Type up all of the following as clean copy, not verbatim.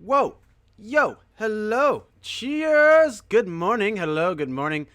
Whoa. Yo. Hello. Cheers. Good morning. Hello. Good morning.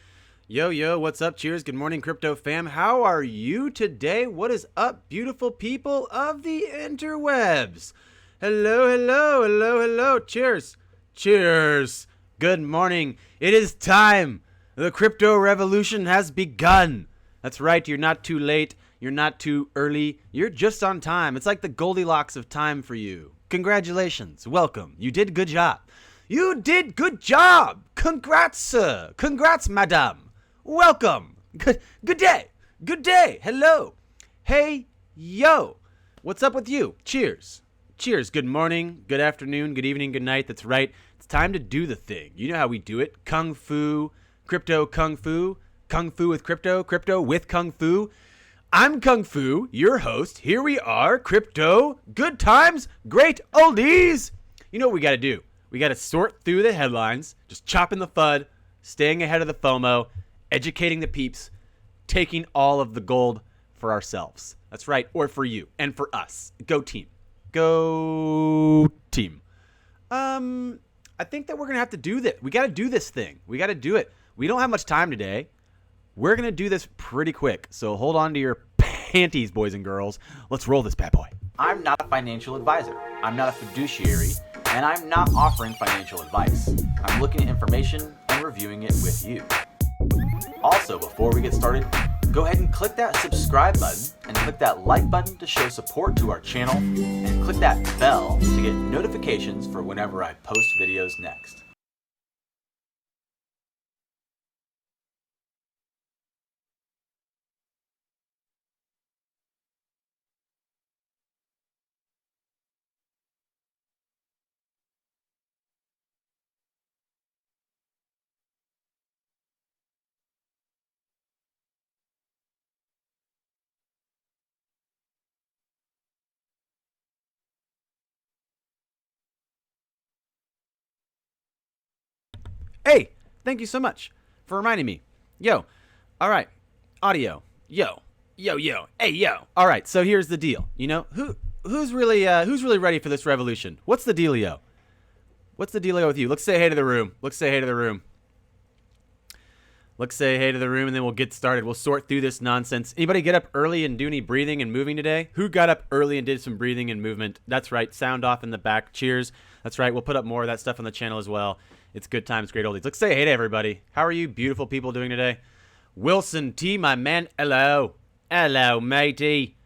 Yo. What's up? Cheers. Good morning, crypto fam. How are you today? What is up, beautiful people of the interwebs? Hello. Cheers. Cheers. Good morning. It is time. The crypto revolution has begun. That's right. You're not too late. You're not too early. You're just on time. It's like the Goldilocks of time for you. Congratulations. Welcome. You did good job. You did good job. Congrats, sir. Congrats, madame. Welcome. Good day. Good day. Hello. Hey, yo. What's up with you? Cheers. Cheers. Good morning, good afternoon, good evening, good night. That's right. It's time to do the thing. You know how we do it. Kung Fu, crypto Kung Fu, Kung Fu with crypto, crypto with Kung Fu. I'm Kung Fu, your host. Here we are, crypto, good times, great oldies. You know what we got to do? We got to sort through the headlines, just chopping the FUD, staying ahead of the FOMO, educating the peeps, taking all of the gold for ourselves. That's right, or for you and for us. Go team. Go team. I think that we're going to have to do this. We got to do this thing. We got to do it. We don't have much time today. We're going to do this pretty quick, so hold on to your panties, boys and girls. Let's roll this bad boy. I'm not a financial advisor. I'm not a fiduciary, and I'm not offering financial advice. I'm looking at information and reviewing it with you. Also, before we get started, go ahead and click that subscribe button and click that like button to show support to our channel, and click that bell to get notifications for whenever I post videos next. Hey, thank you so much for reminding me. Yo, all right, audio. Yo, hey, yo. All right, so here's the deal. You know, who's really ready for this revolution? What's the dealio? What's the dealio with you? Let's say hey to the room. Let's say hey to the room, and then we'll get started. We'll sort through this nonsense. Anybody get up early and do any breathing and moving today? Who got up early and did some breathing and movement? That's right. Sound off in the back. Cheers. That's right. We'll put up more of that stuff on the channel as well. It's good times, great oldies. Let's say hey to everybody. How are you beautiful people doing today? Wilson T, my man. Hello. Hello, matey.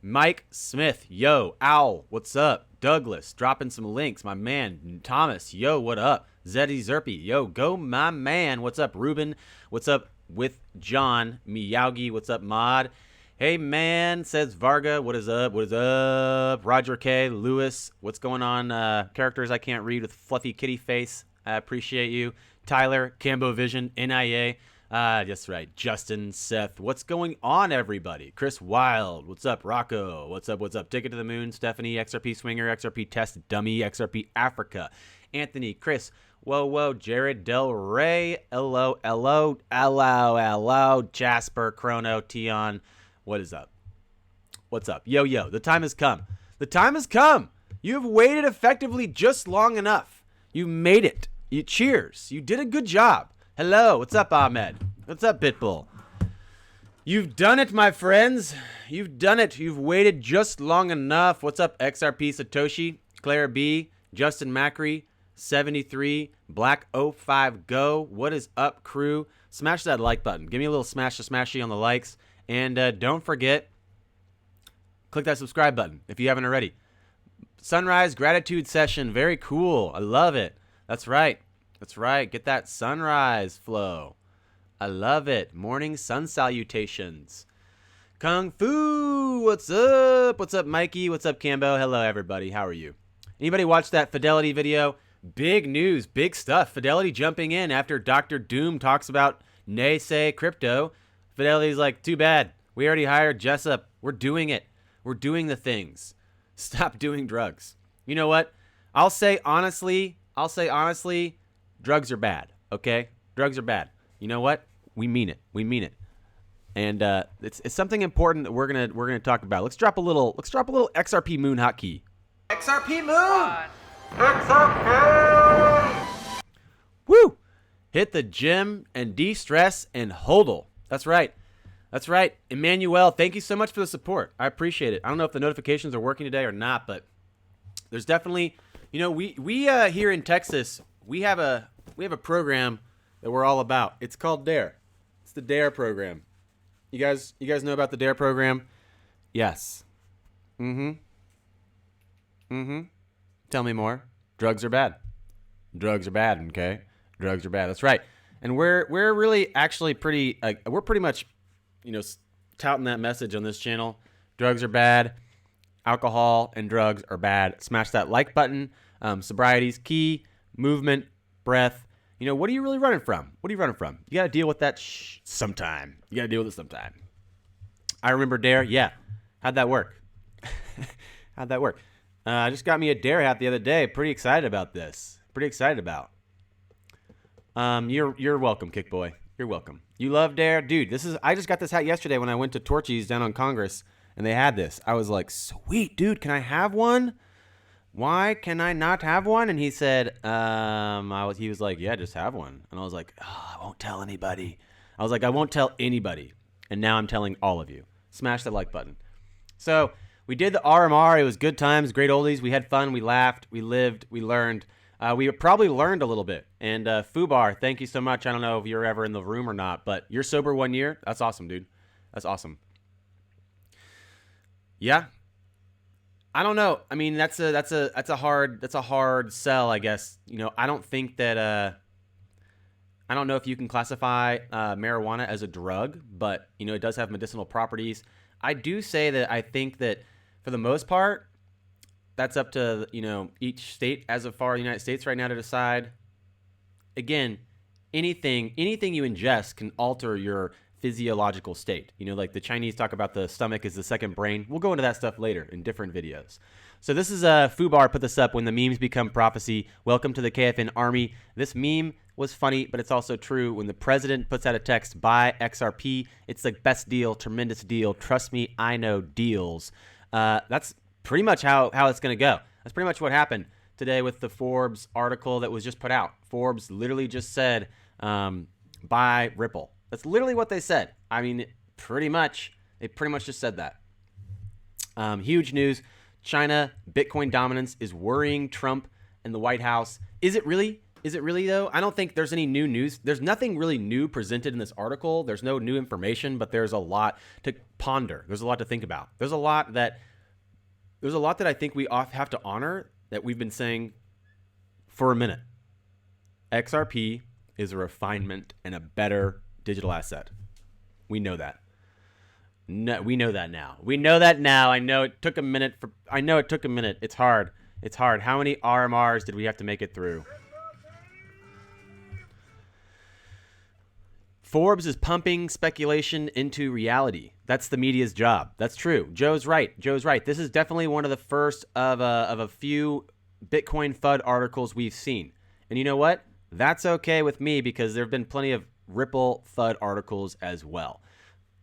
Mike Smith. Yo. Owl. What's up? Douglas. Dropping some links. My man. Thomas. Yo, what up? Zeddy Zerpy. Yo, go my man. What's up, Ruben? What's up with John? Miyagi. What's up, Mod? Hey, man, says Varga. What is up? What is up? Roger K. Lewis. What's going on? Characters I can't read with fluffy kitty face. I appreciate you. Tyler, Cambo Vision, NIA. That's right. Justin, Seth. What's going on, everybody? Chris Wild. What's up, Rocco? What's up? Ticket to the Moon. Stephanie, XRP Swinger, XRP Test Dummy, XRP Africa. Anthony, Chris. Whoa. Jared Del Rey. Hello. Jasper, Chrono, Tion. What is up? What's up? Yo. The time has come. The time has come. You have waited effectively just long enough. You made it. Cheers. You did a good job. Hello. What's up, Ahmed? What's up, Pitbull? You've done it, my friends. You've done it. You've waited just long enough. What's up, XRP Satoshi, Claire B, Justin Macri, 73, Black 05 Go. What is up, crew? Smash that like button. Give me a little smashy on the likes. And don't forget, click that subscribe button if you haven't already. Sunrise gratitude session. Very cool. I love it. That's right. Get that sunrise flow. I love it. Morning sun salutations. Kung Fu. What's up? What's up, Mikey? What's up, Cambo? Hello, everybody. How are you? Anybody watch that Fidelity video? Big news. Big stuff. Fidelity jumping in after Dr. Doom talks about naysay crypto. Fidelity's like, too bad. We already hired Jessup. We're doing it. We're doing the things. Stop doing drugs. You know what? I'll say honestly, drugs are bad. Okay? Drugs are bad. You know what? We mean it. And it's something important that we're gonna talk about. Let's drop a little XRP Moon hotkey. XRP Moon! XRP! Woo! Hit the gym and de-stress and hodl. That's right. That's right. Emmanuel, thank you so much for the support. I appreciate it. I don't know if the notifications are working today or not, but there's definitely, you know, we here in Texas, we have a program that we're all about. It's called DARE. It's the DARE program. You guys know about the DARE program? Yes. Mm-hmm. Tell me more. Drugs are bad. Drugs are bad, okay? Drugs are bad. That's right. And we're really actually pretty we're pretty much, you know, touting that message on this channel. Drugs are bad. Alcohol and drugs are bad. Smash that like button. Sobriety's key. Movement, breath. You know, what are you really running from? What are you running from? You got to deal with that sometime. You got to deal with it sometime. I remember DARE. Yeah. How'd that work? How'd that work? I just got me a DARE hat the other day. Pretty excited about this. Pretty excited about. You're welcome, Kickboy. You're welcome. You love DARE? Dude, I just got this hat yesterday when I went to Torchy's down on Congress, and they had this. I was like, sweet, dude, can I have one? Why can I not have one? And he said, he was like, yeah, just have one. And I was like, oh, I won't tell anybody. I was like, I won't tell anybody. And now I'm telling all of you. Smash that like button. So we did the RMR. It was good times, great oldies. We had fun. We laughed. We lived. We learned. We probably learned a little bit. And Fubar, thank you so much. I don't know if you're ever in the room or not, but you're sober 1 year. That's awesome, dude. That's awesome. Yeah. I don't know. I mean, that's a hard sell, I guess. You know, I don't think that I don't know if you can classify marijuana as a drug, but you know, it does have medicinal properties. I do say that I think that for the most part, that's up to, you know, each state as far as the United States right now to decide. Again, anything you ingest can alter your physiological state. You know, like the Chinese talk about the stomach is the second brain. We'll go into that stuff later in different videos. So this is Fubar put this up, when the memes become prophecy. Welcome to the KFN army. This meme was funny, but it's also true. When the president puts out a text, buy XRP, it's the best deal, tremendous deal. Trust me, I know deals. That's pretty much how it's going to go. That's pretty much what happened today with the Forbes article that was just put out. Forbes literally just said, buy Ripple. That's literally what they said. I mean, they pretty much just said that. Huge news. China Bitcoin dominance is worrying Trump and the White House. Is it really? Is it really, though? I don't think there's any new news. There's nothing really new presented in this article. There's no new information, but there's a lot to ponder. There's a lot to think about. There's a lot that I think we have to honor that we've been saying for a minute. XRP is a refinement and a better digital asset. We know that. No, we know that now. We know that now. I know it took a minute. It's hard. How many RMRs did we have to make it through? Forbes is pumping speculation into reality. That's the media's job. That's true. Joe's right. This is definitely one of the first of a few Bitcoin FUD articles we've seen. And you know what? That's okay with me, because there have been plenty of Ripple FUD articles as well.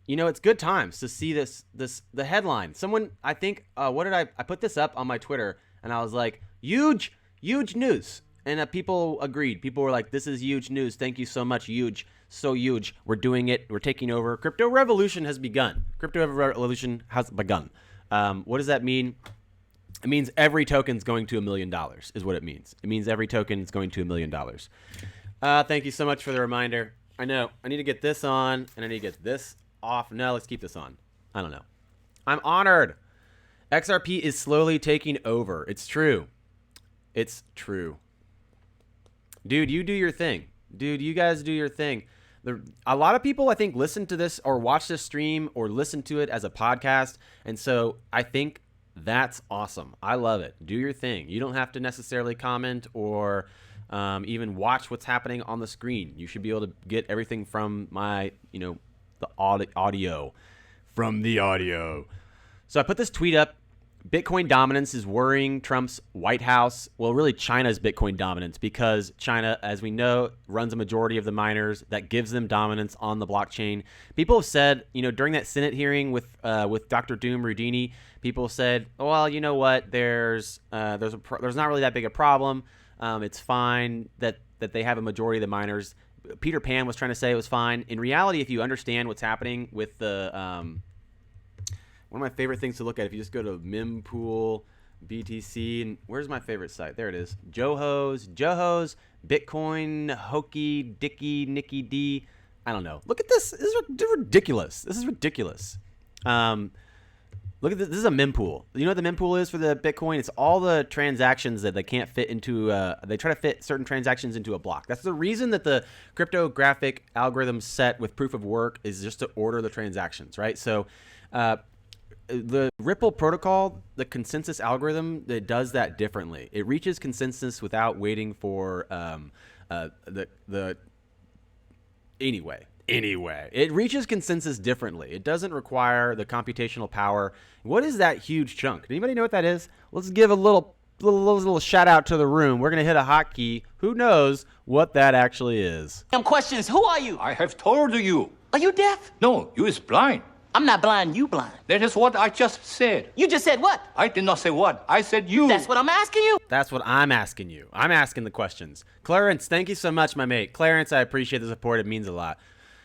You know, it's good times to see the headline. Someone, I think, I put this up on my Twitter, and I was like, huge news. And people agreed. People were like, this is huge news. Thank you so much. Huge. So huge. We're doing it. We're taking over. Crypto revolution has begun. What does that mean? It means every token's going to $1 million is what it means. It means every token is going to $1 million. Thank you so much for the reminder. I know. I need to get this on, and I need to get this off. No, let's keep this on. I don't know. I'm honored. XRP is slowly taking over. It's true. It's true. Dude, you do your thing. Dude, you guys do your thing. A lot of people, I think, listen to this or watch this stream or listen to it as a podcast. And so I think that's awesome. I love it. Do your thing. You don't have to necessarily comment or even watch what's happening on the screen. You should be able to get everything from my, the audio. From the audio. So I put this tweet up Bitcoin dominance is worrying Trump's White House. Well, really China's Bitcoin dominance, because China, as we know, runs a majority of the miners. That gives them dominance on the blockchain. People have said, during that Senate hearing with Dr. Doom Rudini, people said, well, you know what? There's not really that big a problem. It's fine that they have a majority of the miners. Peter Pan was trying to say it was fine. In reality, if you understand what's happening with the one of my favorite things to look at, if you just go to mempool, BTC, and where's my favorite site? There it is. Joho's, Bitcoin, Hokey, Dicky, Nicky D. I don't know. Look at this. This is ridiculous. This is ridiculous. Look at this. This is a mempool. You know what the mempool is for the Bitcoin? It's all the transactions that they can't fit into. They try to fit certain transactions into a block. That's the reason that the cryptographic algorithm set with proof of work is just to order the transactions, right? So, the Ripple protocol, the consensus algorithm, that does that differently. It reaches consensus without waiting for Anyway, it reaches consensus differently. It doesn't require the computational power. What is that huge chunk? Anybody know what that is? Let's give a little shout out to the room. We're gonna hit a hotkey. Who knows what that actually is? Questions. Who are you? I have told you. Are you deaf? No, you is blind. I'm not blind. You blind. That is what I just said. You just said what? I did not say what. I said you. That's what I'm asking you. That's what I'm asking you. I'm asking the questions. Clarence, thank you so much, my mate. Clarence, I appreciate the support. It means a lot.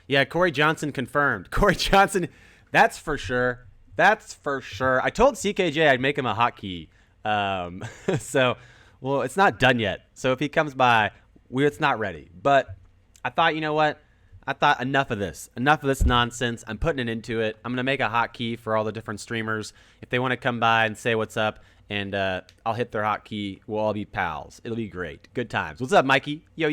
Yeah, Corey Johnson confirmed. Corey Johnson, that's for sure. That's for sure. I told CKJ I'd make him a hotkey. Well, it's not done yet. So if he comes by, it's not ready. But I thought, you know what? I thought enough of this nonsense. I'm putting it into it. I'm going to make a hotkey for all the different streamers. If they want to come by and say what's up, and I'll hit their hotkey. We'll all be pals. It'll be great. Good times. What's up, Mikey? Yo.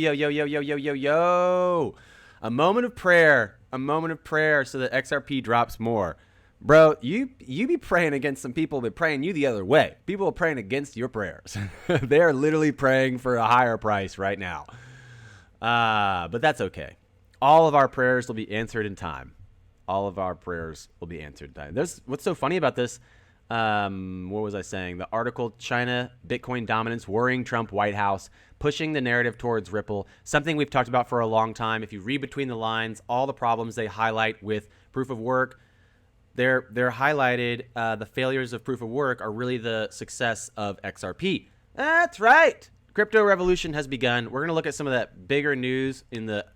A moment of prayer so that XRP drops more. Bro, you be praying against some people that praying you the other way. People are praying against your prayers. They are literally praying for a higher price right now. But that's okay. All of our prayers will be answered in time. There's what's so funny about this. What was I saying? The article, China, Bitcoin dominance, worrying Trump White House, pushing the narrative towards Ripple, something we've talked about for a long time. If you read between the lines, all the problems they highlight with proof of work, they're highlighted. The failures of proof of work are really the success of XRP. That's right. Crypto revolution has begun. We're going to look at some of that bigger news in the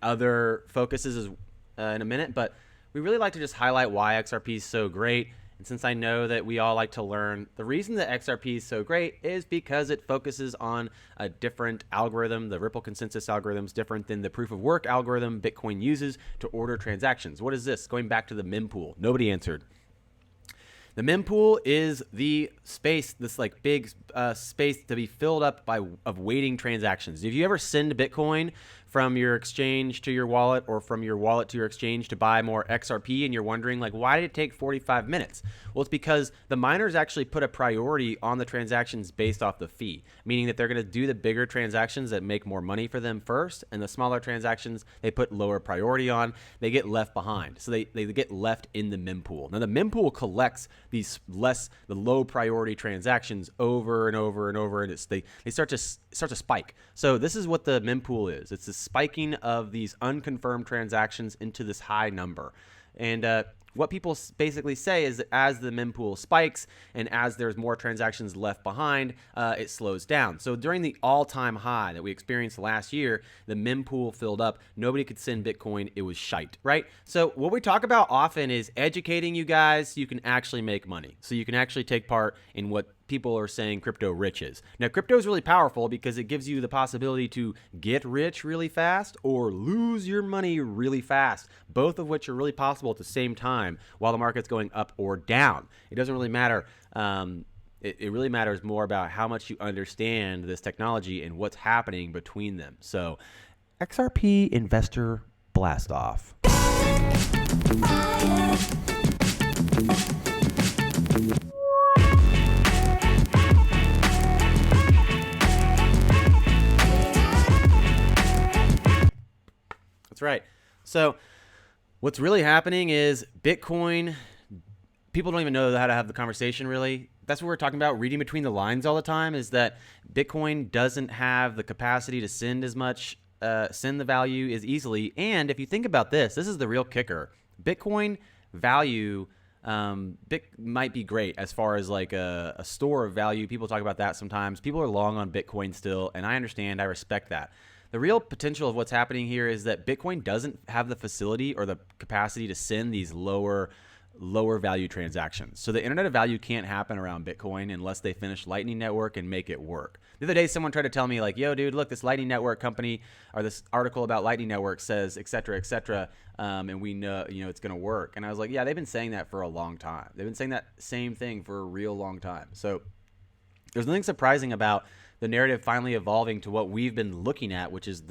other focuses in a minute, but we really like to just highlight why XRP is so great. And since I know that we all like to learn, the reason that XRP is so great is because it focuses on a different algorithm. The Ripple consensus algorithm is different than the proof of work algorithm Bitcoin uses to order transactions. What is this? Going back to the mempool. Nobody answered. The mempool is the space, this like big space to be filled up of waiting transactions. If you ever send Bitcoin from your exchange to your wallet or from your wallet to your exchange to buy more XRP and you're wondering like, why did it take 45 minutes? Well, it's because the miners actually put a priority on the transactions based off the fee, meaning that they're going to do the bigger transactions that make more money for them first, and the smaller transactions they put lower priority on. They get left behind. So they get left in the mempool. Now the mempool collects the low priority transactions over and over and over, and they start to spike. So this is what the mempool is. It's the spiking of these unconfirmed transactions into this high number. And what people basically say is that as the mempool spikes and as there's more transactions left behind, it slows down. So during the all-time high that we experienced last year, the mempool filled up. Nobody could send Bitcoin. It was shite, right? So what we talk about often is educating you guys so you can actually make money, so you can actually take part in what people are saying crypto rich is. Now, crypto is really powerful because it gives you the possibility to get rich really fast or lose your money really fast, both of which are really possible at the same time while the market's going up or down. It doesn't really matter. It really matters more about how much you understand this technology and what's happening between them. So, XRP Investor Blast Off. That's right. So what's really happening is Bitcoin people don't even know how to have the conversation really. That's what we're talking about, reading between the lines all the time, is that Bitcoin doesn't have the capacity to send as much, send the value as easily. And if you think about this is the real kicker. Bitcoin value might be great as far as like a store of value. People talk about that sometimes. People are long on Bitcoin still, and I understand, I respect that. The real potential of what's happening here is that Bitcoin doesn't have the facility or the capacity to send these lower value transactions. So the internet of value can't happen around Bitcoin unless they finish Lightning Network and make it work. The other day, someone tried to tell me like, yo, dude, look, this Lightning Network company or this article about Lightning Network says, et cetera, and we know, it's going to work. And I was like, yeah, they've been saying that for a long time. They've been saying that same thing for a real long time. So there's nothing surprising about the narrative finally evolving to what we've been looking at, which is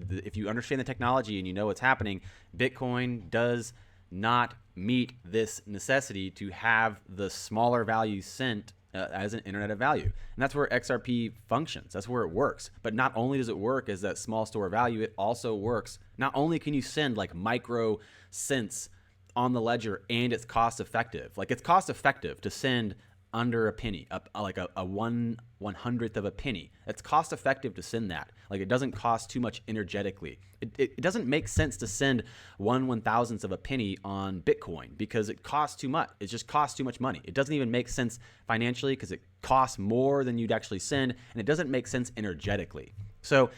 if you understand the technology and you know what's happening, Bitcoin does not meet this necessity to have the smaller value sent as an internet of value. And that's where XRP functions. That's where it works. But not only does it work as that small store of value, it also works. Not only can you send like micro cents on the ledger and it's cost effective. Like it's cost effective to send under a penny, like a 1/100th of a penny. It's cost effective to send that. Like it doesn't cost too much energetically. It doesn't make sense to send 1/1000th of a penny on Bitcoin because it costs too much. It just costs too much money. It doesn't even make sense financially because it costs more than you'd actually send, and it doesn't make sense energetically. So,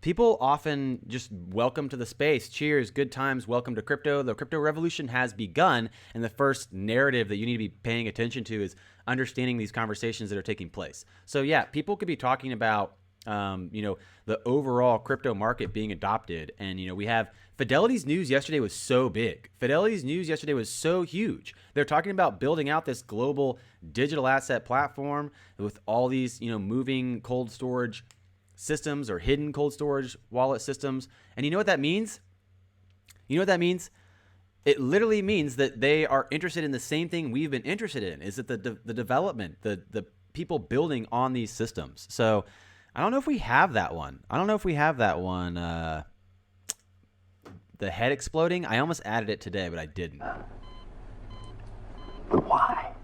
people often just welcome to the space. Cheers, good times, welcome to crypto. The crypto revolution has begun, and the first narrative that you need to be paying attention to is understanding these conversations that are taking place. So yeah, people could be talking about, the overall crypto market being adopted. And, we have Fidelity's news yesterday was so big. Fidelity's news yesterday was so huge. They're talking about building out this global digital asset platform with all these, moving cold storage systems or hidden cold storage wallet systems. And you know what that means? It literally means that they are interested in the same thing we've been interested in, is that the development, the people building on these systems. So I don't know if we have that one. The head exploding. I almost added it today, but I didn't. But why?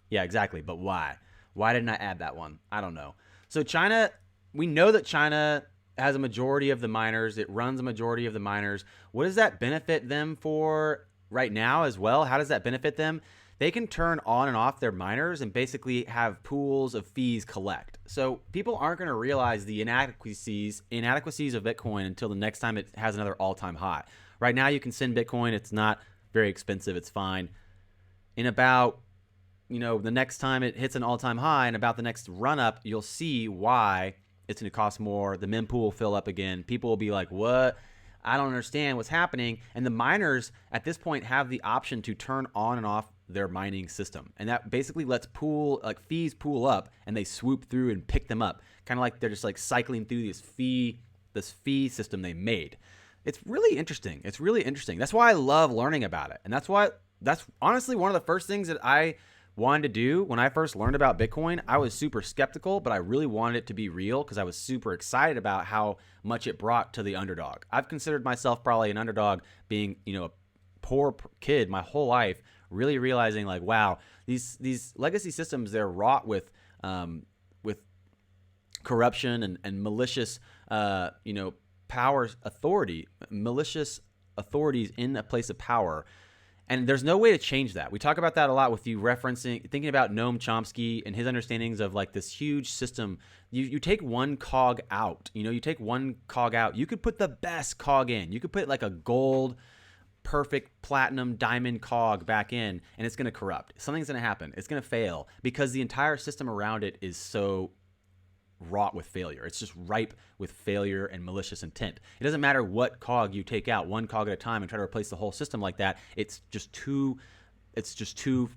Yeah, exactly. But why? Why didn't I add that one? I don't know. So China, we know that China has a majority of the miners. It runs a majority of the miners. What does that benefit them for right now as well? How does that benefit them? They can turn on and off their miners and basically have pools of fees collect. So people aren't going to realize the inadequacies of Bitcoin until the next time it has another all-time high. Right now you can send Bitcoin. It's not very expensive. It's fine. In about, the next time it hits an all-time high and about the next run-up, you'll see why it's going to cost more. The mempool will fill up again. People will be like, what? I don't understand what's happening. And the miners at this point have the option to turn on and off their mining system. And that basically lets fees pool up and they swoop through and pick them up. Kind of like they're just like cycling through this fee system they made. It's really interesting. That's why I love learning about it. And that's honestly one of the first things that I wanted to do when I first learned about Bitcoin. I was super skeptical, but I really wanted it to be real because I was super excited about how much it brought to the underdog. I've considered myself probably an underdog, being, a poor kid my whole life, really realizing like, wow, these legacy systems, they're wrought with corruption and malicious, malicious authorities in a place of power. And there's no way to change that. We talk about that a lot with you thinking about Noam Chomsky and his understandings of like this huge system. You take one cog out, you could put the best cog in. You could put like a gold, perfect platinum diamond cog back in, and it's going to corrupt. Something's going to happen. It's going to fail because the entire system around it is so wrought with failure. It's just ripe with failure and malicious intent. It doesn't matter what cog you take out, one cog at a time, and try to replace the whole system like that. It's just too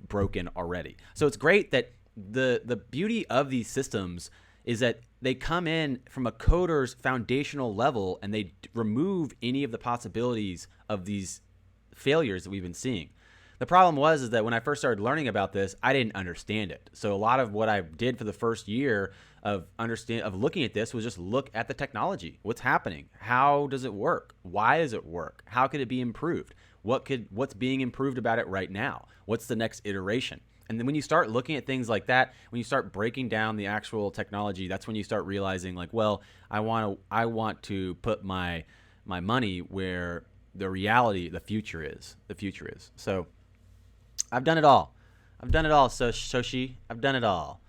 broken already. So it's great that the beauty of these systems is that they come in from a coder's foundational level and they remove any of the possibilities of these failures that we've been seeing. The problem is that when I first started learning about this, I didn't understand it. So a lot of what I did for the first year of looking at this was just look at the technology. What's happening? How does it work? Why does it work? How could it be improved? What's being improved about it right now? What's the next iteration? And then when you start looking at things like that, when you start breaking down the actual technology, that's when you start realizing like, well, I want to put my money where the reality, the future is. So I've done it all. So Shoshi, I've done it all.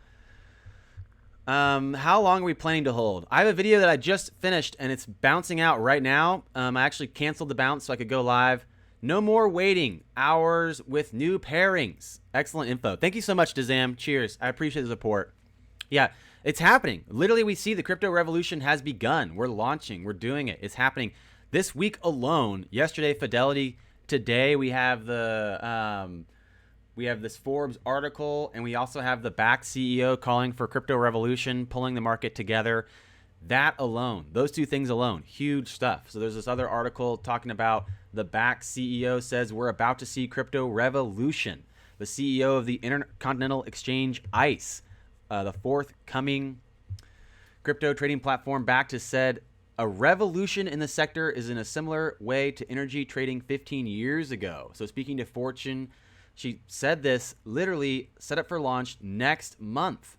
How long are we planning to hold? I have a video that I just finished and it's bouncing out right now. I actually canceled the bounce so I could go live. No more waiting hours with new pairings. Excellent info. Thank you so much, Dazam. Cheers. I appreciate the support. Yeah, it's happening. Literally, we see the crypto revolution has begun. We're launching. We're doing it. It's happening this week alone. Yesterday, Fidelity. Today, we have this Forbes article, and we also have the Bakkt CEO calling for crypto revolution, pulling the market together. That alone, those two things alone, huge stuff. So there's this other article talking about the Bakkt CEO says we're about to see crypto revolution. The CEO of the Intercontinental Exchange, ICE, the forthcoming crypto trading platform Bakkt, has said a revolution in the sector is in a similar way to energy trading 15 years ago. So speaking to Fortune, she said this literally set up for launch next month.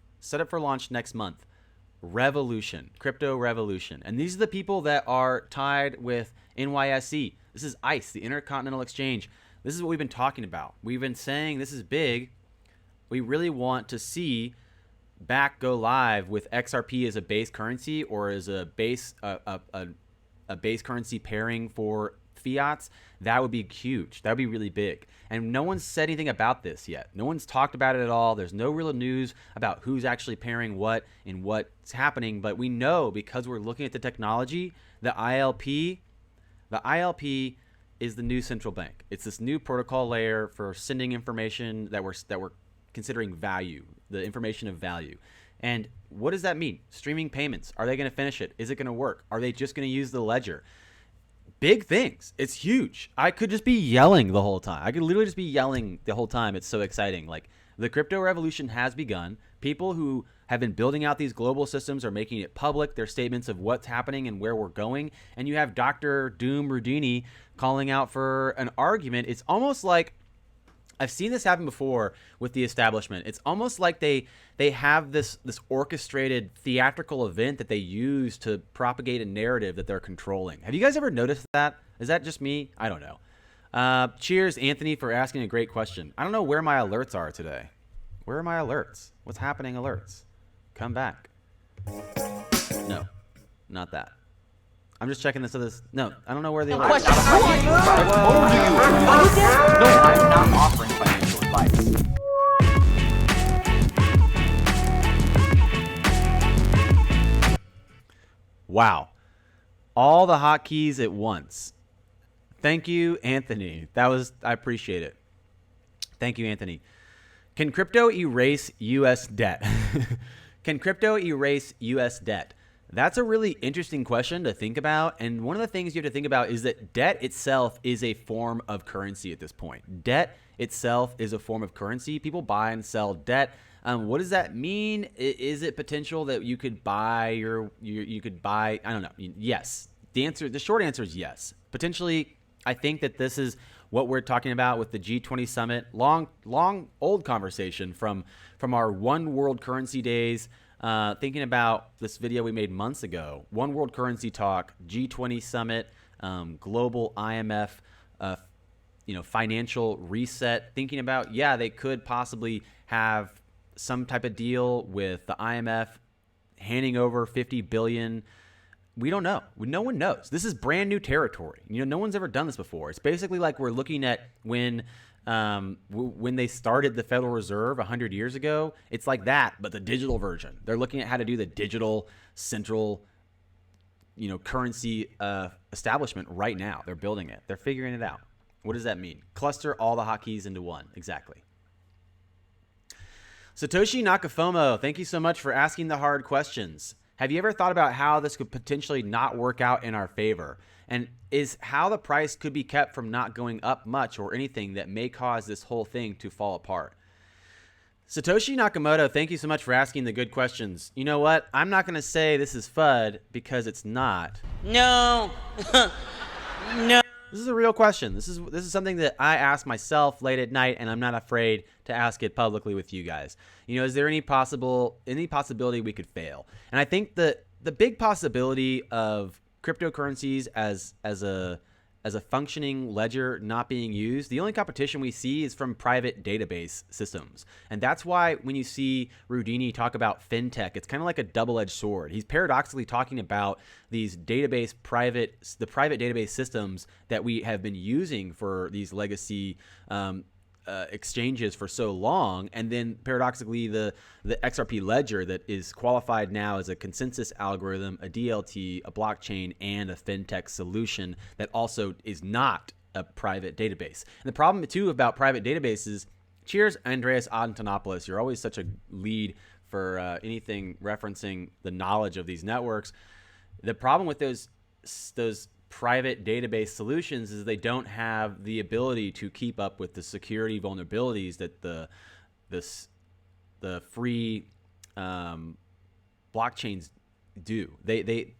Revolution, crypto revolution. And these are the people that are tied with NYSE. This is ICE, the Intercontinental Exchange. This is what we've been talking about. We've been saying this is big. We really want to see Bakkt go live with XRP as a base currency or as a base base currency pairing for fiats. That would be huge. That would be really big. And no one's said anything about this yet. No one's talked about it at all. There's no real news about who's actually pairing what and what's happening. But we know because we're looking at the technology, the ILP is the new central bank. It's this new protocol layer for sending information that we're considering value, the information of value. And what does that mean? Streaming payments. Are they going to finish it? Is it going to work? Are they just going to use the ledger? Big things. It's huge. I could just be yelling the whole time. I could literally just be yelling the whole time. It's so exciting. Like, the crypto revolution has begun. People who have been building out these global systems are making it public, their statements of what's happening and where we're going. And you have Dr. Doom Rudini calling out for an argument. It's almost like I've seen this happen before with the establishment. It's almost like they have this orchestrated theatrical event that they use to propagate a narrative that they're controlling. Have you guys ever noticed that? Is that just me? I don't know. Cheers, Anthony, for asking a great question. I don't know where my alerts are today. Where are my alerts? What's happening alerts? Come back. No, not that. I'm just checking this. No, I don't know where the alerts Question. are. Who are you? Are you dead? No, I'm not offering financial advice. Wow. All the hotkeys at once. Thank you, Anthony. I appreciate it. Thank you, Anthony. Can crypto erase U.S. debt? Can crypto erase U.S. debt? That's a really interesting question to think about. And one of the things you have to think about is that debt itself is a form of currency at this point. Debt itself is a form of currency. People buy and sell debt. What does that mean? Is it potential that you could buy you could buy? I don't know. Yes. The short answer is yes. Potentially, I think that this is what we're talking about with the G20 summit. Long old conversation from our one world currency days. Thinking about this video we made months ago, one world currency talk, G20 summit, global IMF, financial reset. Thinking about, they could possibly have some type of deal with the IMF handing over $50 billion. We don't know. No one knows. This is brand new territory. No one's ever done this before. It's basically like we're looking at when they started the Federal Reserve 100 years ago. It's like that, but the digital version. They're looking at how to do the digital central, currency establishment right now. They're building it. They're figuring it out. What does that mean? Cluster all the hotkeys into one. Exactly. Satoshi Nakafomo, thank you so much for asking the hard questions. Have you ever thought about how this could potentially not work out in our favor? And is how the price could be kept from not going up much or anything that may cause this whole thing to fall apart? Satoshi Nakamoto, thank you so much for asking the good questions. You know what? I'm not going to say this is FUD because it's not. No. No. This is a real question. This is something that I ask myself late at night, and I'm not afraid to ask it publicly with you guys. You know, is there any possibility we could fail? And I think the big possibility of cryptocurrencies as a functioning ledger not being used, the only competition we see is from private database systems. And that's why when you see Rudini talk about fintech, it's kind of like a double-edged sword. He's paradoxically talking about these the private database systems that we have been using for these legacy exchanges for so long, and then paradoxically the XRP ledger that is qualified now as a consensus algorithm, a DLT, a blockchain, and a fintech solution that also is not a private database. And the problem too about private databases, cheers Andreas Antonopoulos, you're always such a lead for anything referencing the knowledge of these networks. The problem with those private database solutions is they don't have the ability to keep up with the security vulnerabilities that the free blockchains do. They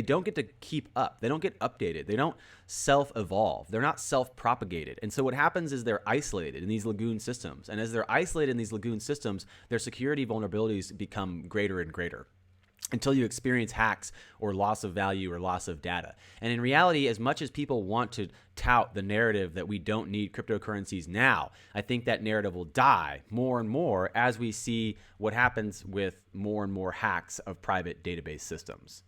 don't get to keep up. They don't get updated. They don't self-evolve. They're not self-propagated. And so what happens is they're isolated in these lagoon systems. And as they're isolated in these lagoon systems, their security vulnerabilities become greater and greater, until you experience hacks or loss of value or loss of data. And in reality, as much as people want to tout the narrative that we don't need cryptocurrencies now, I think that narrative will die more and more as we see what happens with more and more hacks of private database systems.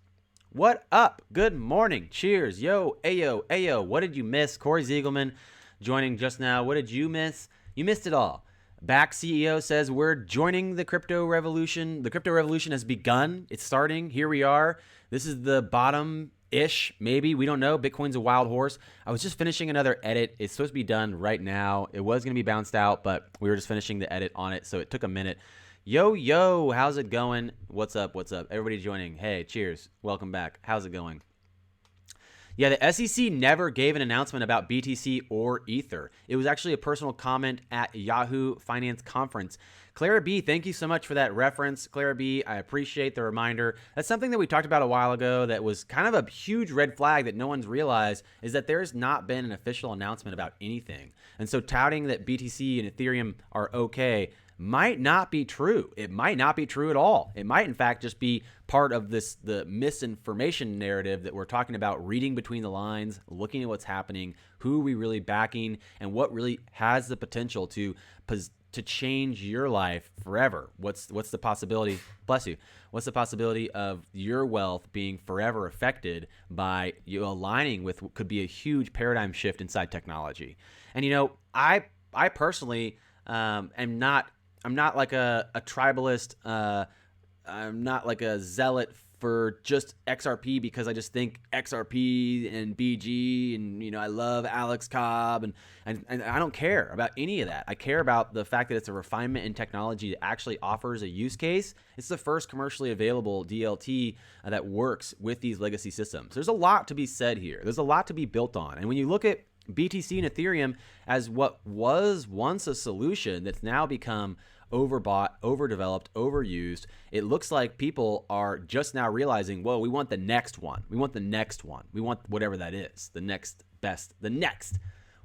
What up? Good morning. Cheers. Yo, ayo, ayo. What did you miss? Corey Ziegelman joining just now. What did you miss? You missed it all. Bakkt CEO says we're joining the crypto revolution. The crypto revolution has begun. It's starting. Here we are. This is the bottom-ish, maybe. We don't know. Bitcoin's a wild horse. I was just finishing another edit. It's supposed to be done right now. It was going to be bounced out, but we were just finishing the edit on it, so it took a minute. Yo, how's it going? What's up? Everybody joining. Hey, cheers. Welcome back. How's it going? Yeah, the SEC never gave an announcement about BTC or Ether. It was actually a personal comment at Yahoo Finance Conference. Clara B, thank you so much for that reference. Clara B, I appreciate the reminder. That's something that we talked about a while ago that was kind of a huge red flag that no one's realized, is that there's not been an official announcement about anything. And so touting that BTC and Ethereum are okay might not be true. It might not be true at all. It might, in fact, just be part of the misinformation narrative that we're talking about, reading between the lines, looking at what's happening, who are we really backing, and what really has the potential to change your life forever. What's the possibility? Bless you. What's the possibility of your wealth being forever affected by you aligning with what could be a huge paradigm shift inside technology? And I personally I'm not like a tribalist. I'm not like a zealot for just XRP because I just think XRP and BG and I love Alex Cobb and I don't care about any of that. I care about the fact that it's a refinement in technology that actually offers a use case. It's the first commercially available DLT that works with these legacy systems. There's a lot to be said here. There's a lot to be built on. And when you look at BTC and Ethereum as what was once a solution that's now become overbought, overdeveloped, overused, it looks like people are just now realizing, whoa, we want the next one. We want the next one. We want whatever that is, the next best, the next.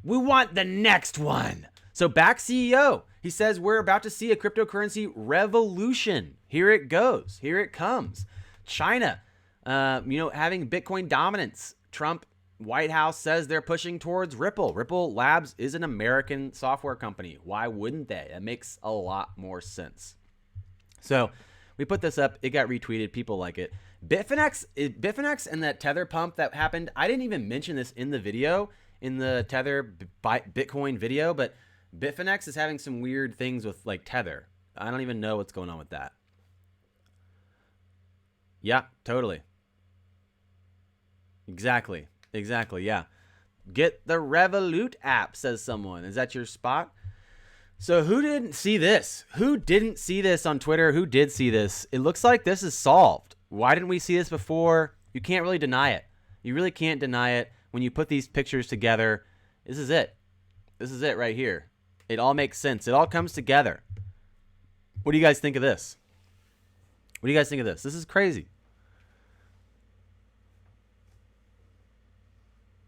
We want the next one. So Bakkt CEO, he says we're about to see a cryptocurrency revolution. Here it goes. Here it comes. China, having Bitcoin dominance. Trump White House says they're pushing towards Ripple. Ripple Labs is an American software company. Why wouldn't they? That makes a lot more sense. So we put this up. It got retweeted. People like it. Bitfinex and that Tether pump that happened. I didn't even mention this in the video, in the Tether Bitcoin video, but Bitfinex is having some weird things with like Tether. I don't even know what's going on with that. Yeah, totally. Exactly, yeah. Get the Revolut app, says someone. Is that your spot? So who didn't see this? Who didn't see this on Twitter? Who did see this? It looks like this is solved. Why didn't we see this before? You can't really deny it. You really can't deny it. When you put these pictures together, this is it. This is it right here. It all makes sense. It all comes together. What do you guys think of this? What do you guys think of this? This is crazy.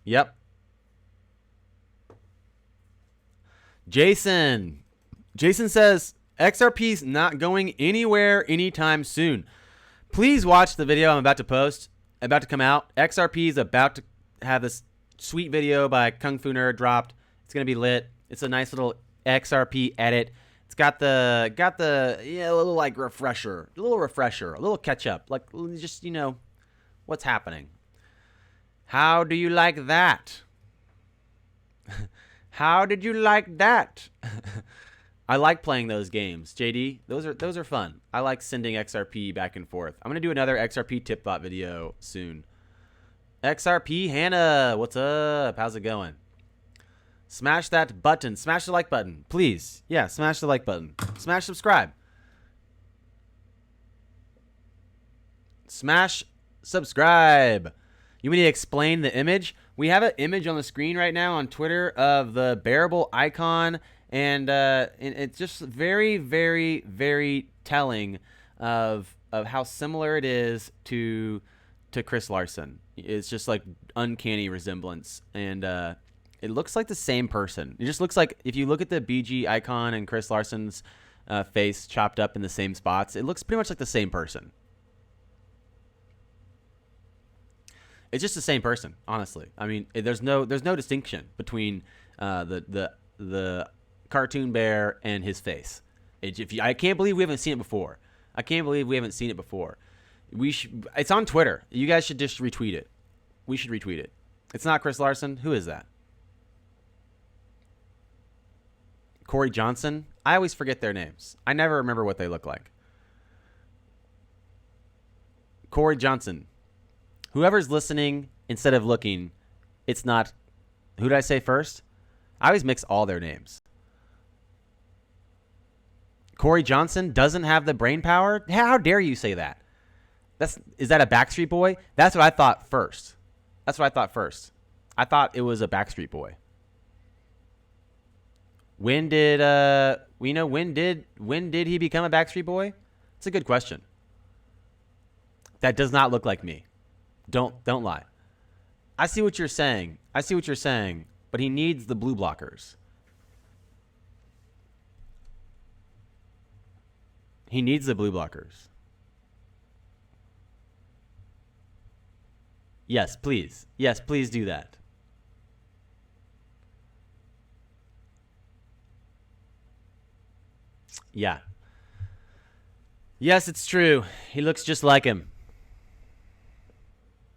Yep. Jason says XRP's not going anywhere anytime soon. Please watch the video I'm about to post, about to come out. XRP is about to have this sweet video by Kungfu Nerd dropped. It's gonna be lit. It's a nice little XRP edit. It's got the a little like refresher, a little catch up, like just what's happening. How do you like that? How did you like that? I like playing those games, JD. Those are fun. I like sending XRP back and forth. I'm gonna do another XRP tip bot video soon. XRP Hannah, what's up? How's it going? Smash that button. Smash the like button, please. Yeah, smash the like button. Smash subscribe. Smash subscribe. You want me to explain the image? We have an image on the screen right now on Twitter of the bearable icon, and it's just very, very, very telling of how similar it is to Chris Larson. It's just like uncanny resemblance, and it looks like the same person. It just looks like if you look at the BG icon and Chris Larson's face chopped up in the same spots, it looks pretty much like the same person. It's just the same person, honestly. I mean, there's no distinction between the cartoon bear and his face. I can't believe we haven't seen it before. It's on Twitter. You guys should just retweet it. We should retweet it. It's not Chris Larson. Who is that? Corey Johnson? I always forget their names. I never remember what they look like. Corey Johnson. Whoever's listening instead of looking, it's not. Who did I say first? I always mix all their names. Corey Johnson doesn't have the brain power? How dare you say that? Is that a Backstreet Boy? That's what I thought first. I thought it was a Backstreet Boy. When did he become a Backstreet Boy? It's a good question. That does not look like me. Don't lie. I see what you're saying. But he needs the blue blockers. Yes, please. Yes, please do that. Yeah. Yes, it's true. He looks just like him.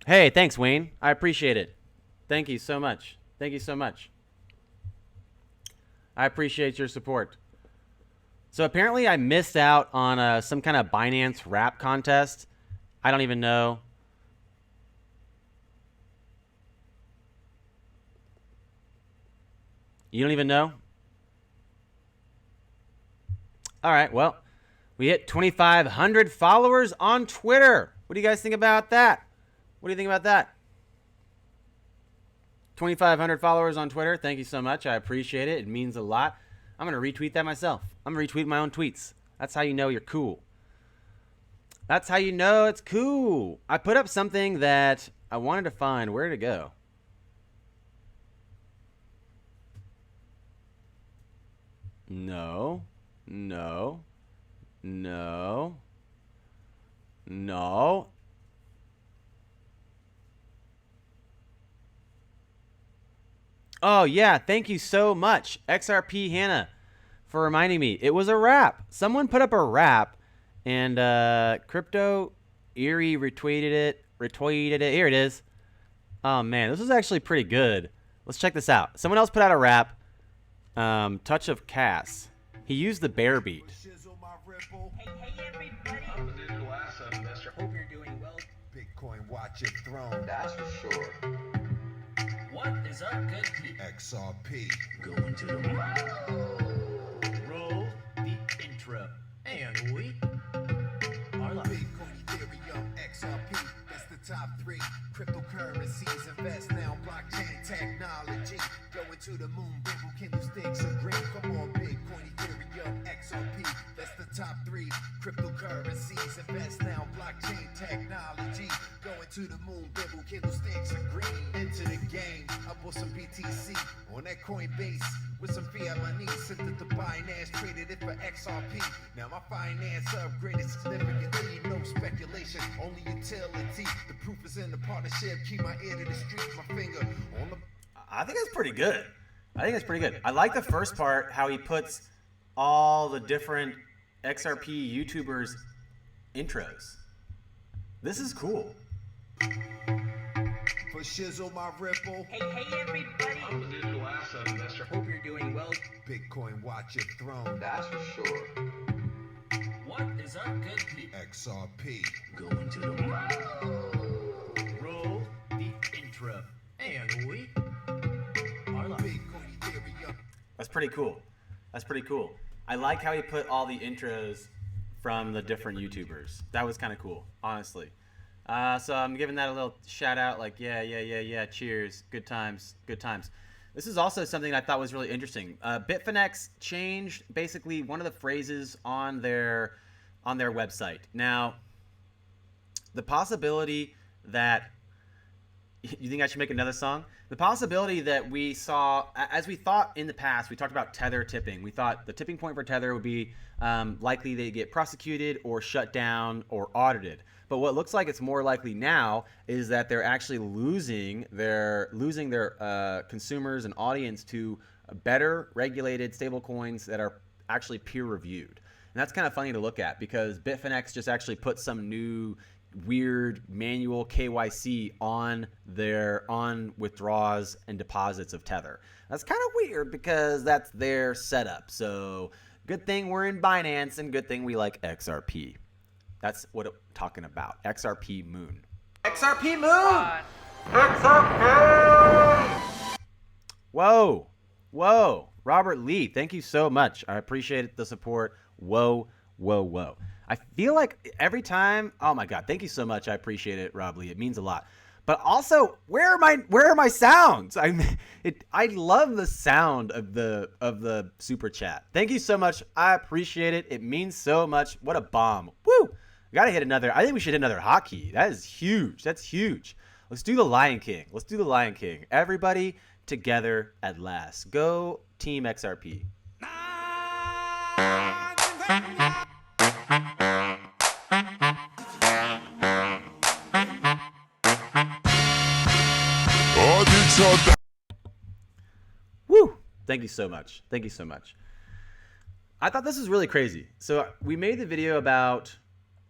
Hey, thanks, Wayne. I appreciate it. Thank you so much. I appreciate your support. So apparently I missed out on some kind of Binance rap contest. I don't even know. You don't even know? All right, well, we hit 2,500 followers on Twitter. What do you guys think about that? 2,500 followers on Twitter. Thank you so much. I appreciate it. It means a lot. I'm going to retweet that myself. I'm going to retweet my own tweets. That's how you know you're cool. That's how you know it's cool. I put up something that I wanted to find. Where did it go? No. Oh, yeah. Thank you so much, XRP Hannah, for reminding me. It was a rap. Someone put up a rap, and Crypto Eerie retweeted it. Here it is. Oh, man. This is actually pretty good. Let's check this out. Someone else put out a rap. Touch of Cass. He used the bear beat. Hey everybody! I'm a digital asset investor. Hope you're doing well. Bitcoin watch your throne, that's for sure. What is up, good people? XRP. Going to the moon. Roll the intro. And we are live. Bitcoin, Ethereum, XRP. That's the top three. Cryptocurrencies invest now. Blockchain technology. Going to the moon. Bamboo candlesticks are green. Come on, Bitcoin, Ethereum, XRP. That's the top three. Cryptocurrencies invest now. Blockchain technology. Going to the moon, bamboo candlesticks are green. Into the game, I bought some BTC on that Coinbase with some fiat money. Sent it to Binance, traded it for XRP. Now my finance upgraded significantly. No speculation, only utility. The proof is in the partnership. Keep my ear to the street, my finger on the. I think that's pretty good. I like the first part, how he puts all the different XRP YouTubers intros. This is cool. For shizzle my ripple. Hey everybody. I'm a digital asset investor. Hope you're doing well. Bitcoin watch your throne. That's for sure. What is up, good people? XRP. Going to the moon. Roll the intro. And we are live. Bitcoin Ethereum. That's pretty cool. I like how he put all the intros from the different YouTubers. That was kind of cool, honestly. So I'm giving that a little shout out, like, yeah, cheers, good times. This is also something I thought was really interesting. Bitfinex changed basically one of the phrases on their website. Now, the possibility that, you think I should make another song? The possibility that we saw, as we thought in the past, we talked about Tether tipping. We thought the tipping point for Tether would be likely they get prosecuted or shut down or audited. But what looks like it's more likely now is that they're actually losing their consumers and audience to better regulated stablecoins that are actually peer reviewed. And that's kind of funny to look at because Bitfinex just actually put some new weird manual KYC on withdrawals and deposits of Tether. That's kind of weird because that's their setup. So good thing we're in Binance and good thing we like XRP. That's what I'm talking about. XRP Moon. XRP Moon! XRP! Whoa. Robert Lee, thank you so much. I appreciate the support. Whoa. I feel like every time, oh my God, thank you so much. I appreciate it, Rob Lee. It means a lot. But also, where are my sounds? I love the sound of the super chat. Thank you so much. I appreciate it. It means so much. What a bomb. Woo! We gotta hit another. I think we should hit another hotkey. That is huge. That's huge. Let's do the Lion King. Everybody together at last. Go Team XRP. Woo! Thank you so much. I thought this was really crazy. So we made the video about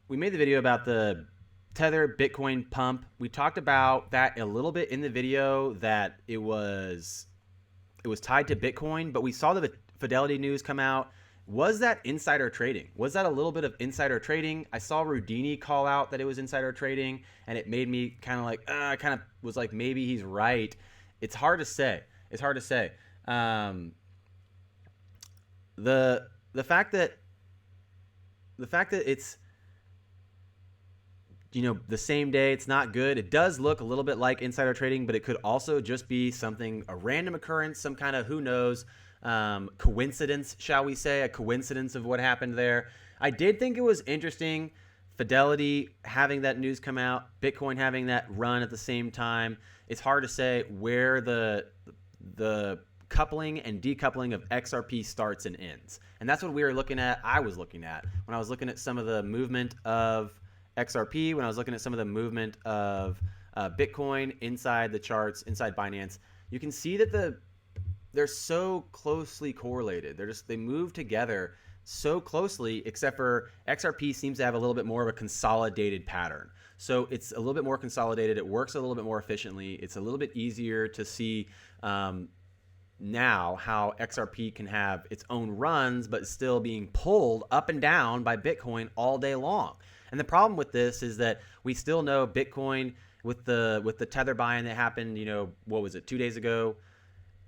the Tether Bitcoin pump. We talked about that a little bit in the video, that it was tied to Bitcoin, but we saw the Fidelity news come out. Was that insider trading? Was that a little bit of insider trading? I saw Rudini call out that it was insider trading, and it made me kind of like, I kind of was like, maybe he's right. It's hard to say. The fact that it's, the same day, it's not good. It does look a little bit like insider trading, but it could also just be a random occurrence, some kind of, who knows, coincidence, shall we say, a coincidence of what happened there. I did think it was interesting, Fidelity having that news come out, Bitcoin having that run at the same time. It's hard to say where the coupling and decoupling of XRP starts and ends. And that's what we were looking at. I was looking at when I was looking at some of the movement of XRP, when I was looking at some of the movement of Bitcoin inside the charts, inside Binance. You can see that they're so closely correlated. They move together so closely, except for XRP seems to have a little bit more of a consolidated pattern. So it's a little bit more consolidated. It works a little bit more efficiently. It's a little bit easier to see now how XRP can have its own runs, but still being pulled up and down by Bitcoin all day long. And the problem with this is that we still know Bitcoin with the Tether buy-in that happened, what was it, 2 days ago?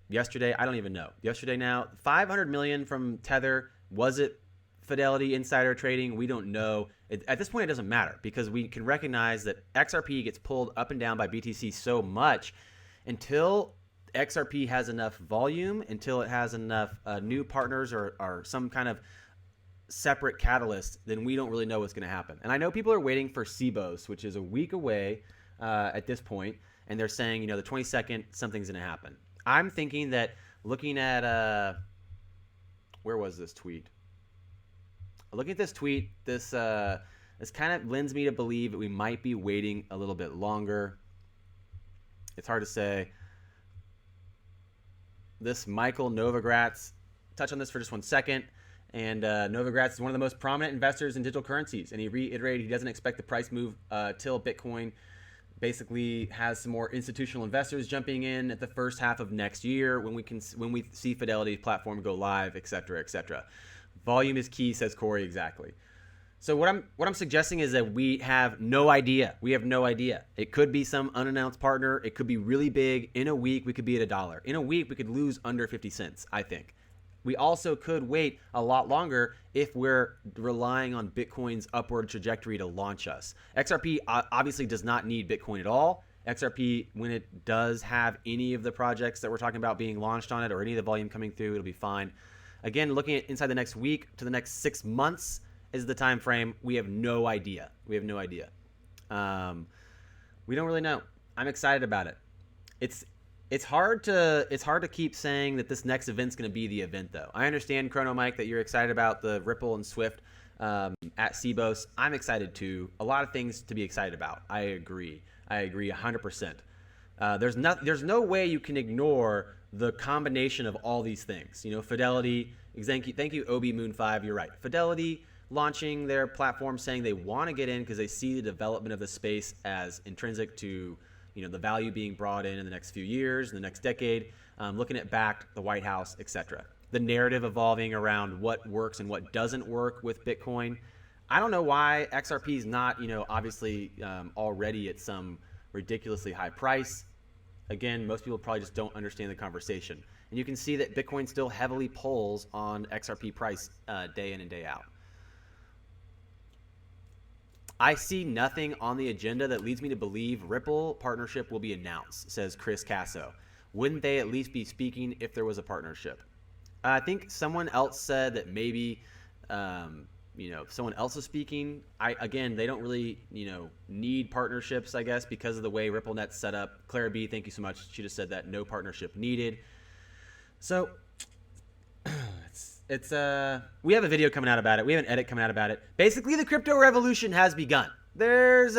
Yesterday? I don't even know. Yesterday now, 500 million from Tether. Was it Fidelity insider trading? We don't know. At this point, it doesn't matter because we can recognize that XRP gets pulled up and down by BTC so much until XRP has enough volume, until it has enough new partners or some kind of separate catalyst, then we don't really know what's going to happen. And I know people are waiting for CBOS, which is a week away. at this point, and they're saying, the 22nd, something's going to happen. I'm thinking that looking at where was this tweet? Looking at this tweet, this kind of lends me to believe that we might be waiting a little bit longer. It's hard to say. This Michael Novogratz, touch on this for just 1 second. And Novogratz is one of the most prominent investors in digital currencies. And he reiterated he doesn't expect the price move till Bitcoin basically has some more institutional investors jumping in at the first half of next year when we see Fidelity's platform go live, et cetera, et cetera. Volume is key, says Corey, exactly. So what I'm suggesting is that we have no idea. We have no idea. It could be some unannounced partner. It could be really big. In a week, we could be at $1. In a week, we could lose under 50 cents, I think. We also could wait a lot longer if we're relying on Bitcoin's upward trajectory to launch us. XRP obviously does not need Bitcoin at all. XRP, when it does have any of the projects that we're talking about being launched on it or any of the volume coming through, it'll be fine. Again, looking at inside the next week to the next 6 months is the time frame. We have no idea. We have no idea. We don't really know. I'm excited about it. It's hard to keep saying that this next event's going to be the event, though. I understand, Chrono Mike, that you're excited about the Ripple and Swift at Cbos. I'm excited too. A lot of things to be excited about. I agree 100%. There's no way you can ignore the combination of all these things. Fidelity. Thank you, Obi Moon 5. You're right. Fidelity launching their platform, saying they want to get in because they see the development of the space as intrinsic to the value being brought in the next few years, in the next decade, looking at Bakkt, the White House, etc. The narrative evolving around what works and what doesn't work with Bitcoin. I don't know why XRP is not, obviously already at some ridiculously high price. Again, most people probably just don't understand the conversation. And you can see that Bitcoin still heavily pulls on XRP price day in and day out. I see nothing on the agenda that leads me to believe Ripple partnership will be announced, says Chris Casso. Wouldn't they at least be speaking if there was a partnership? I think someone else said that maybe, someone else is speaking. Again, they don't really, need partnerships, I guess, because of the way RippleNet's set up. Clara B, thank you so much. She just said that no partnership needed. So we have a video coming out about it. We have an edit coming out about it. Basically, the crypto revolution has begun. There's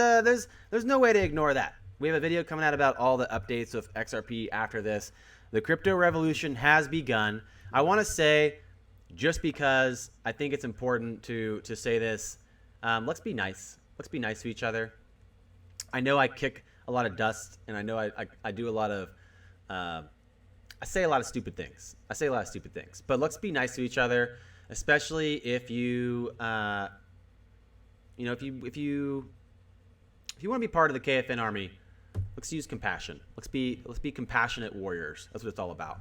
no way to ignore that. We have a video coming out about all the updates of XRP after this. The crypto revolution has begun. I want to say, just because I think it's important to say this, let's be nice. Let's be nice to each other. I know I kick a lot of dust, and I know I do a lot of I say a lot of stupid things. But let's be nice to each other, especially if you, if you want to be part of the KFN army. Let's use compassion. Let's be compassionate warriors. That's what it's all about.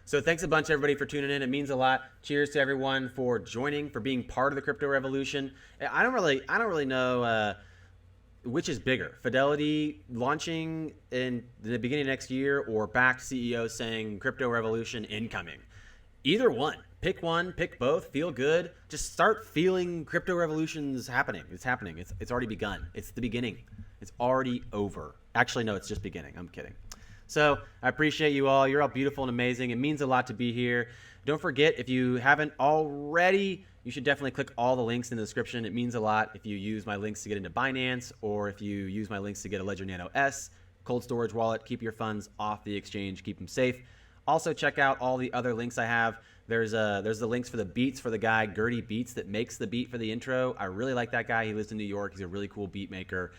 So thanks a bunch, everybody, for tuning in. It means a lot. Cheers to everyone for joining, for being part of the crypto revolution. I don't really know which is bigger, Fidelity launching in the beginning of next year or Bakkt CEO saying crypto revolution incoming. Either one. Pick one, pick both, feel good. Just start feeling crypto revolution's happening. It's happening. It's already begun. It's the beginning. It's already over. Actually, no, it's just beginning. I'm kidding. So I appreciate you all. You're all beautiful and amazing. It means a lot to be here. Don't forget, if you haven't already, you should definitely click all the links in the description. It means a lot if you use my links to get into Binance or if you use my links to get a Ledger Nano S, cold storage wallet. Keep your funds off the exchange. Keep them safe. Also, check out all the other links I have. There's the links for the beats for the guy, Gertie Beats, that makes the beat for the intro. I really like that guy. He lives in New York. He's a really cool beat maker.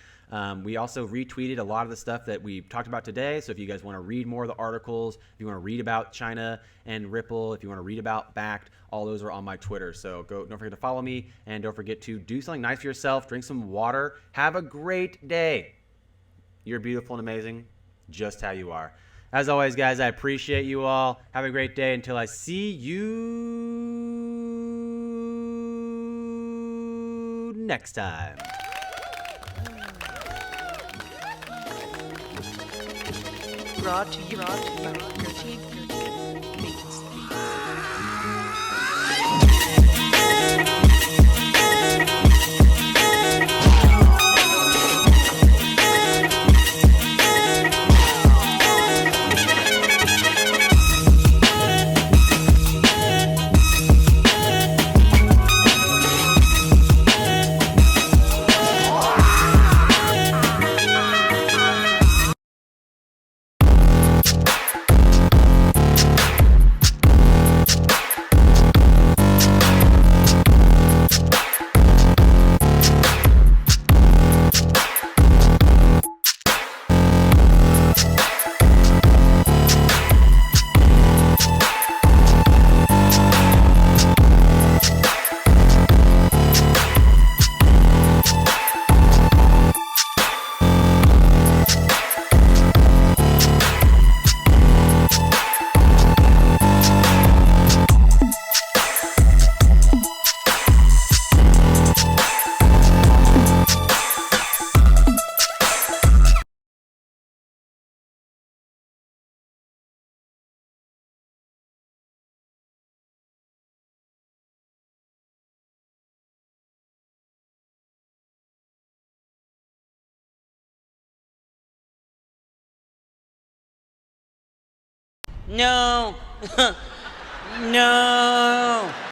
We also retweeted a lot of the stuff that we talked about today. So if you guys want to read more of the articles, if you want to read about China and Ripple, if you want to read about Bakkt, all those are on my Twitter. So don't forget to follow me, and don't forget to do something nice for yourself. Drink some water. Have a great day. You're beautiful and amazing, just how you are. As always, guys, I appreciate you all. Have a great day until I see you next time. Brought to you by Gertie Beats. No. No.